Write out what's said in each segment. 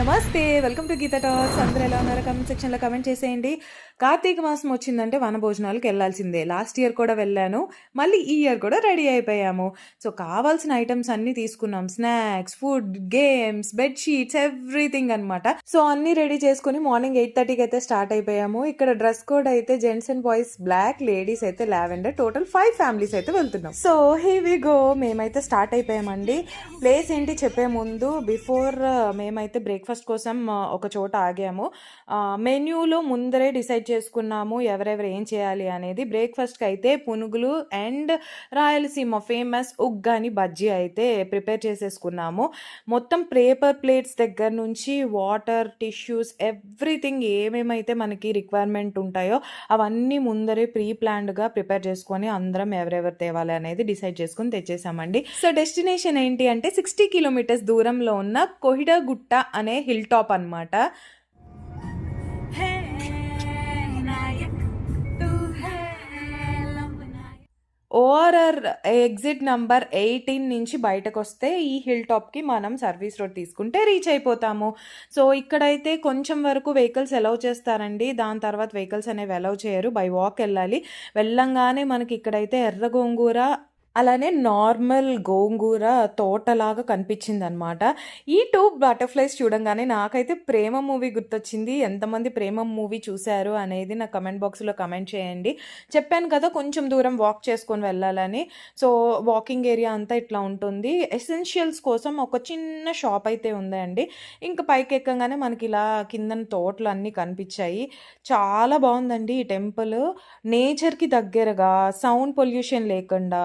నమస్తే, welcome to Gita talks. అందరూ ఎలా ఉన్నారో కమెంట్ సెక్షన్లో కమెంట్ చేసేయండి. కార్తీక మాసం వచ్చిందంటే వనభోజనాలకు వెళ్ళాల్సిందే. లాస్ట్ ఇయర్ కూడా వెళ్ళాను, మళ్ళీ ఈ ఇయర్ కూడా రెడీ అయిపోయాము. సో కావాల్సిన ఐటమ్స్ అన్నీ తీసుకున్నాం, snacks, food, games, bedsheets, everything అనమాట. సో అన్నీ రెడీ చేసుకుని మార్నింగ్ 8:30కి అయితే స్టార్ట్ అయిపోయాము. ఇక్కడ డ్రెస్ కోడ్ అయితే gents and boys black, ladies అయితే లావెండర్. టోటల్ 5 ఫ్యామిలీస్ అయితే వెళ్తున్నాం. So here we go. మేమైతే స్టార్ట్ అయిపోయామండి. ప్లేస్ ఏంటి చెప్పే ముందు బిఫోర్ మేమైతే బ్రేక్ఫాస్ట్ కోసం ఒక చోట ఆగాము. మెన్యూలో ముందరే డిసైడ్ చేసుకున్నాము ఎవరెవరు ఏం చేయాలి అనేది. బ్రేక్ఫాస్ట్కి అయితే పునుగులు అండ్ రాయలసీమ ఫేమస్ ఉగ్గాని బజ్జీ అయితే ప్రిపేర్ చేసేసుకున్నాము. మొత్తం పేపర్ ప్లేట్స్ దగ్గర నుంచి వాటర్, టిష్యూస్, ఎవ్రీథింగ్ ఏమేమైతే మనకి రిక్వైర్మెంట్ ఉంటాయో అవన్నీ ముందరే ప్రీ ప్లాన్డ్గా ప్రిపేర్ చేసుకొని అందరం ఎవరెవరు తేవాలి అనేది డిసైడ్ చేసుకుని తెచ్చేసామండి. సో డెస్టినేషన్ ఏంటి అంటే 60 కిలోమీటర్స్ దూరంలో ఉన్న కోహిడగుట్ట అనే హిల్ టాప్ అనమాట. ఓఆర్ఆర్ ఎగ్జిట్ నంబర్ 18 నుంచి బయటకు వస్తే ఈ హిల్ టాప్కి మనం సర్వీస్ రోడ్ తీసుకుంటే రీచ్ అయిపోతాము. సో ఇక్కడైతే కొంచెం వరకు వెహికల్స్ అలౌ చేస్తారండి, దాని తర్వాత వెహికల్స్ అనేవి అలౌ చేయరు. బై వాక్ వెళ్ళాలి. వెళ్ళంగానే మనకి ఇక్కడైతే ఎర్ర గోంగూర అలానే నార్మల్ గోంగూర తోటలాగా కనిపించింది అనమాట. ఈ 2 బటర్ఫ్లైస్ చూడంగానే నాకైతే ప్రేమ మూవీ గుర్తొచ్చింది. ఎంతమంది ప్రేమ మూవీ చూశారు అనేది నా కమెంట్ బాక్స్లో కమెంట్ చేయండి. చెప్పాను కదా కొంచెం దూరం వాక్ చేసుకొని వెళ్ళాలని. సో వాకింగ్ ఏరియా అంతా ఇట్లా ఉంటుంది. ఎసెన్షియల్స్ కోసం ఒక చిన్న షాప్ అయితే ఉందండి. ఇంకా పైకి ఎక్కగానే మనకి ఇలా కింద తోటలు అన్నీ కనిపించాయి. చాలా బాగుందండి ఈ టెంపుల్. నేచర్కి దగ్గరగా, సౌండ్ పొల్యూషన్ లేకుండా,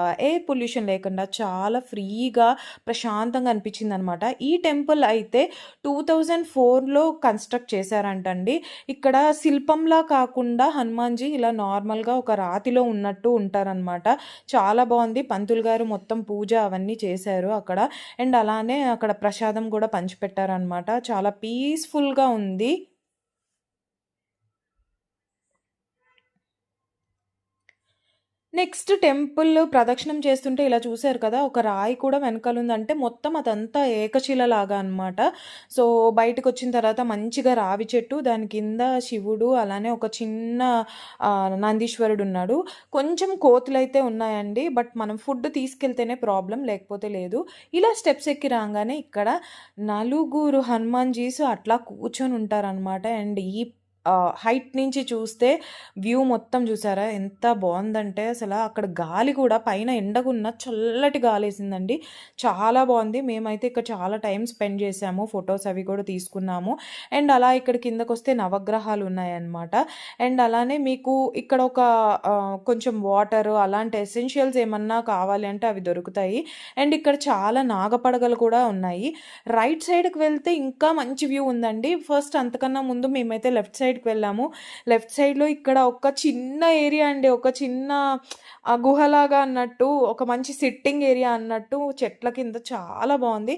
పొల్యూషన్ లేకుండా చాలా ఫ్రీగా ప్రశాంతంగా అనిపించింది అనమాట. ఈ టెంపుల్ అయితే 2004లో కన్స్ట్రక్ట్ చేశారంటండి. ఇక్కడ శిల్పంలా కాకుండా హనుమాన్జీ ఇలా నార్మల్గా ఒక రాతిలో ఉన్నట్టు ఉంటారనమాట. చాలా బాగుంది. పంతులు గారు మొత్తం పూజ అవన్నీ చేశారు అక్కడ. అండ్ అలానే అక్కడ ప్రసాదం కూడా పంచిపెట్టారనమాట. చాలా పీస్ఫుల్గా ఉంది. నెక్స్ట్ టెంపుల్ ప్రదక్షిణం చేస్తుంటే ఇలా చూశారు కదా, ఒక రాయి కూడా వెనకాల ఉందంటే మొత్తం అదంతా ఏకశిలలాగా అనమాట. సో బయటకు వచ్చిన తర్వాత మంచిగా రావి చెట్టు, దాని కింద శివుడు, అలానే ఒక చిన్న నందీశ్వరుడు ఉన్నాడు. కొంచెం కోతులు అయితే ఉన్నాయండి, బట్ మనం ఫుడ్ తీసుకెళ్తేనే ప్రాబ్లం, లేకపోతే లేదు. ఇలా స్టెప్స్ ఎక్కి రాగానే ఇక్కడ నలుగురు హనుమాన్జీస్ అట్లా కూర్చొని ఉంటారనమాట. అండ్ ఈ హైట్ నుంచి చూస్తే వ్యూ మొత్తం చూసారా ఎంత బాగుందంటే అసలు. అక్కడ గాలి కూడా పైన ఎండగున్న చల్లటి గాలి వేసిందండి, చాలా బాగుంది. మేమైతే ఇక్కడ చాలా టైం స్పెండ్ చేసాము, ఫొటోస్ అవి కూడా తీసుకున్నాము. అండ్ అలా ఇక్కడ కిందకు వస్తే నవగ్రహాలు ఉన్నాయన్నమాట. అండ్ అలానే మీకు ఇక్కడ ఒక కొంచెం వాటర్ అలాంటి ఎసెన్షియల్స్ ఏమన్నా కావాలి అంటే అవి దొరుకుతాయి. అండ్ ఇక్కడ చాలా నాగపడగలు కూడా ఉన్నాయి. రైట్ సైడ్కి వెళ్తే ఇంకా మంచి వ్యూ ఉందండి. ఫస్ట్ అంతకన్నా ముందు మేమైతే లెఫ్ట్ సైడ్కి వెళ్ళాము. లెఫ్ట్ సైడ్లో ఇక్కడ ఒక చిన్న ఏరియా అండి, ఒక చిన్న గుహలాగా అన్నట్టు, ఒక మంచి సిట్టింగ్ ఏరియా అన్నట్టు, చెట్ల కింద చాలా బాగుంది.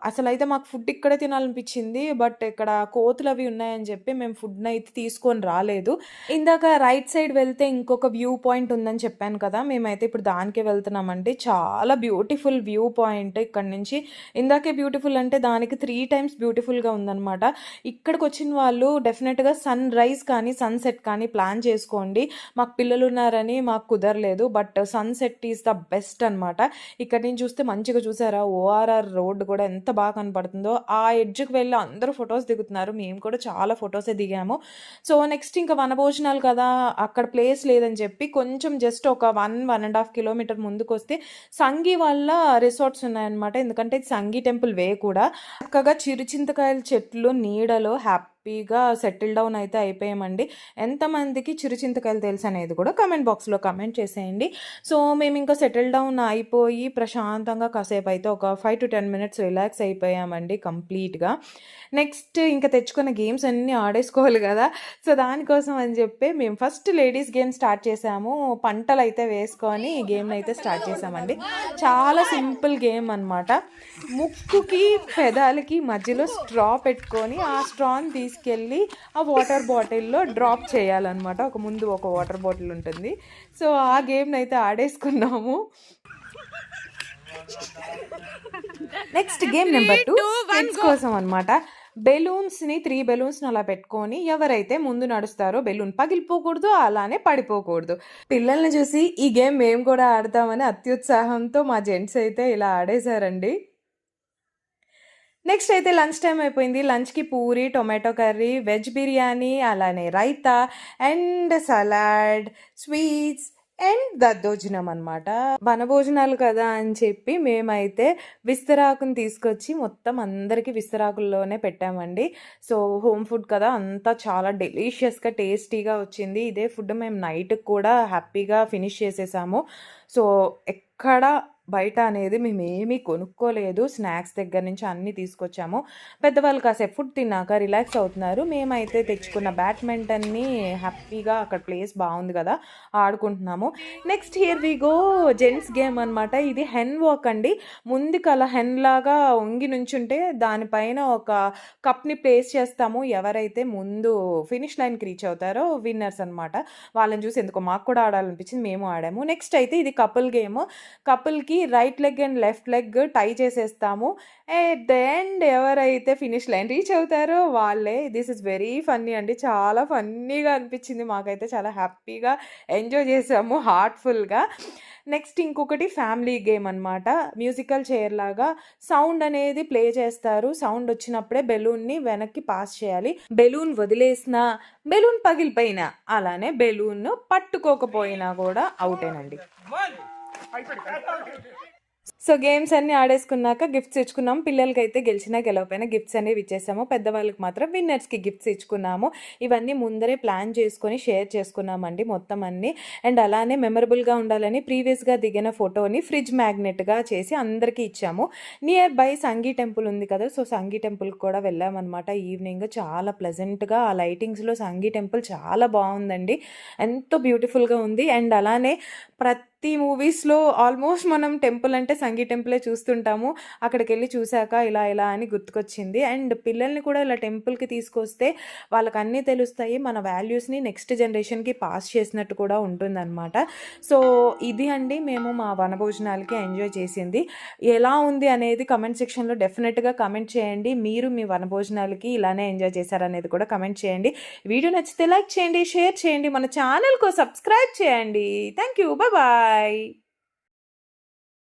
అసలు అయితే మాకు ఫుడ్ ఇక్కడే తినాలనిపించింది, బట్ ఇక్కడ కోతులు అవి ఉన్నాయని చెప్పి మేము ఫుడ్ని అయితే తీసుకొని రాలేదు. ఇందాక రైట్ సైడ్ వెళ్తే ఇంకొక వ్యూ పాయింట్ ఉందని చెప్పాను కదా, మేమైతే ఇప్పుడు దానికే వెళ్తున్నామండి. చాలా బ్యూటిఫుల్ వ్యూ పాయింట్ ఇక్కడ నుంచి. ఇందాకే బ్యూటిఫుల్ అంటే దానికి 3 టైమ్స్ బ్యూటిఫుల్గా ఉందన్నమాట. ఇక్కడికి వచ్చిన వాళ్ళు డెఫినెట్గా సన్ రైజ్ కానీ సన్సెట్ కానీ ప్లాన్ చేసుకోండి. మాకు పిల్లలు ఉన్నారని మాకు కుదరలేదు, but sunset is the best అనమాట. ఇక్కడ నుంచి చూస్తే మంచిగా చూసారా, ఓఆర్ఆర్ రోడ్ కూడా ఎంత బాగా కనపడుతుందో. ఆ ఎడ్జ్కి వెళ్ళి అందరూ ఫొటోస్ దిగుతున్నారు, మేము కూడా చాలా ఫొటోసే దిగాము. సో నెక్స్ట్ ఇంకా వనభోజనాలు కదా, అక్కడ ప్లేస్ లేదని చెప్పి కొంచెం జస్ట్ ఒక 1.5 కిలోమీటర్ ముందుకు వస్తే సంగి వాళ్ళ రిసార్ట్స్ ఉన్నాయన్నమాట. ఎందుకంటే ఇది సంగి టెంపుల్ వే కూడా. చక్కగా చిరుచింతకాయల చెట్లు నీడలో హ్యాపీగా సెటిల్ డౌన్ అయితే అయిపోయామండి. ఎంతమందికి చిరుచింతకాయలు తెలుసు అనేది కూడా కమెంట్ బాక్స్లో కమెంట్ చేసేయండి. సో మేము ఇంకా సెటిల్ డౌన్ అయిపోయి ప్రశాంతంగా కాసేపు అయితే ఒక 5 to 10 minutes రిలాక్స్ అయిపోయామండి కంప్లీట్గా. నెక్స్ట్ ఇంకా తెచ్చుకున్న గేమ్స్ అన్నీ ఆడేసుకోవాలి కదా, సో దానికోసం అని చెప్పి మేము ఫస్ట్ లేడీస్ గేమ్ స్టార్ట్ చేసాము. పంటలు అయితే వేసుకొని గేమ్ని అయితే స్టార్ట్ చేసామండి. చాలా సింపుల్ గేమ్ అనమాట. ముక్కుకి పెదాలకి మధ్యలో స్ట్రా పెట్టుకొని ఆ స్ట్రాని తీసుకెళ్ళి ఆ వాటర్ బాటిల్లో డ్రాప్ చేయాలన్నమాట. ముందు ఒక వాటర్ బాటిల్ ఉంటుంది. సో ఆ గేమ్ని అయితే ఆడేసుకున్నాము. నెక్స్ట్ గేమ్ నెంబర్ 2 కిడ్స్ కోసం అనమాట. బెలూన్స్‌ని 3 బెలూన్స్‌ని అలా పెట్టుకొని ఎవరైతే ముందు నడుస్తారో బెలూన్ పగిలిపోకూడదు, అలానే పడిపోకూడదు. పిల్లల్ని చూసి ఈ గేమ్ మేము కూడా ఆడతామని అత్యుత్సాహంతో మా జెంట్స్ అయితే ఇలా ఆడేశారండి. నెక్స్ట్ అయితే లంచ్ టైమ్ అయిపోయింది. లంచ్‌కి puri, tomato curry, veg biryani, అలానే raita and salad, sweets and దద్దోజనం అనమాట. వనభోజనాలు కదా అని చెప్పి మేమైతే విస్తరాకుని తీసుకొచ్చి మొత్తం అందరికీ విస్తరాకుల్లోనే పెట్టామండి. సో, హోమ్ ఫుడ్ కదా అంతా చాలా డెలీషియస్‌గా, టేస్టీగా వచ్చింది. ఇదే ఫుడ్ మేము నైట్‌కి కూడా హ్యాపీగా ఫినిష్ చేసేసాము. సో, ఎక్కడ బయట అనేది మేమేమీ కొనుక్కోలేదు. స్నాక్స్ దగ్గర నుంచి అన్నీ తీసుకొచ్చాము. పెద్దవాళ్ళు కాసేపు ఫుడ్ తిన్నాక రిలాక్స్ అవుతున్నారు. మేమైతే తెచ్చుకున్న బ్యాడ్మింటన్‌ని హ్యాపీగా అక్కడ ప్లేస్ బావుంది గదా! ఆడుకుంటున్నాము. Next here we go gents game అనమాట. ఇది హెన్ వాక్ అండి. ముందుకలా హెన్‌లాగా వంగి నుంచుంటే దానిపైన ఒక కప్‌ని ప్లేస్ చేస్తాము. ఎవరైతే ముందు ఫినిష్ లైన్‌కి రీచ్ అవుతారో విన్నర్స్ అనమాట. వాళ్ళని చూసి ఎందుకో మాకు కూడా ఆడాలనిపించింది. మేము ఆడాము. నెక్స్ట్ అయితే ఇది కపుల్ గేమ్. కపుల్‌కి right leg and left leg tie చేసేస్తాము. ఎట్ ద ఎండ్ ఎవరైతే ఫినిష్ లైన్ రీచ్ అవుతారో వాళ్ళే. దిస్ ఈస్ వెరీ ఫన్నీ అండి. చాలా ఫన్నీగా అనిపించింది. మాకైతే చాలా హ్యాపీగా ఎంజాయ్ చేసాము హార్ట్‌ఫుల్‌గా. నెక్స్ట్ ఇంకొకటి ఫ్యామిలీ గేమ్ అనమాట. మ్యూజికల్ చైర్ లాగా సౌండ్ అనేది ప్లే చేస్తారు. సౌండ్ వచ్చినప్పుడే బెలూన్‌ని వెనక్కి పాస్ చేయాలి. బెలూన్ వదిలేసినా, బెలూన్ పగిలిపోయినా, అలానే బెలూన్ పట్టుకోకపోయినా కూడా ఔటేనండి. సో, గేమ్స్ అన్నీ ఆడేసుకున్నాక గిఫ్ట్స్ ఇచ్చుకున్నాము. పిల్లలకైతే గెలిచినా, గెలవకపోయినా గిఫ్ట్స్ అనేవి ఇచ్చేసాము. పెద్దవాళ్ళకి మాత్రం విన్నర్స్‌కి గిఫ్ట్స్ ఇచ్చుకున్నాము. ఇవన్నీ ముందరే ప్లాన్ చేసుకొని షేర్ చేసుకున్నామండి మొత్తం అన్నీ. అండ్ అలానే మెమరబుల్‌గా ఉండాలని ప్రీవియస్‌గా దిగిన ఫోటోని ఫ్రిడ్జ్ మ్యాగ్నెట్‌గా చేసి అందరికీ ఇచ్చాము. నియర్ బై సంగీ టెంపుల్ ఉంది కదా! సో, సంగీ టెంపుల్‌కి కూడా వెళ్ళామనమాట ఈవినింగ్. చాలా ప్లెజెంట్‌గా ఆ లైటింగ్స్‌లో సంగీ టెంపుల్ చాలా బావుందండి. ఎంతో బ్యూటిఫుల్‌గా ఉంది. అండ్ అలానే ప్రతి మూవీస్‌లో ఆల్మోస్ట్ మనం టెంపుల్ అంటే సంగీ టెంపులే చూస్తుంటాము. అక్కడికెళ్ళి చూసాక ఇలా ఇలా అని గుర్తుకొచ్చింది. అండ్ పిల్లల్ని కూడా ఇలా టెంపుల్‌కి తీసుకొస్తే వాళ్ళకన్నీ తెలుస్తాయి. మన వాల్యూస్‌ని నెక్స్ట్ జనరేషన్‌కి పాస్ చేసినట్టు కూడా ఉంటుందనమాట. సో, ఇది అండి మేము మా వనభోజనాలకి ఎంజాయ్ చేసింది. ఎలా ఉంది అనేది కమెంట్ సెక్షన్‌లో డెఫినెట్‌గా కమెంట్ చేయండి. మీరు మీ వనభోజనాలకి ఇలానే ఎంజాయ్ చేశారనేది కూడా కమెంట్ చేయండి. వీడియో నచ్చితే లైక్ చేయండి, షేర్ చేయండి, మన ఛానల్‌కు సబ్స్క్రైబ్ చేయండి. Thank you. బాయ్.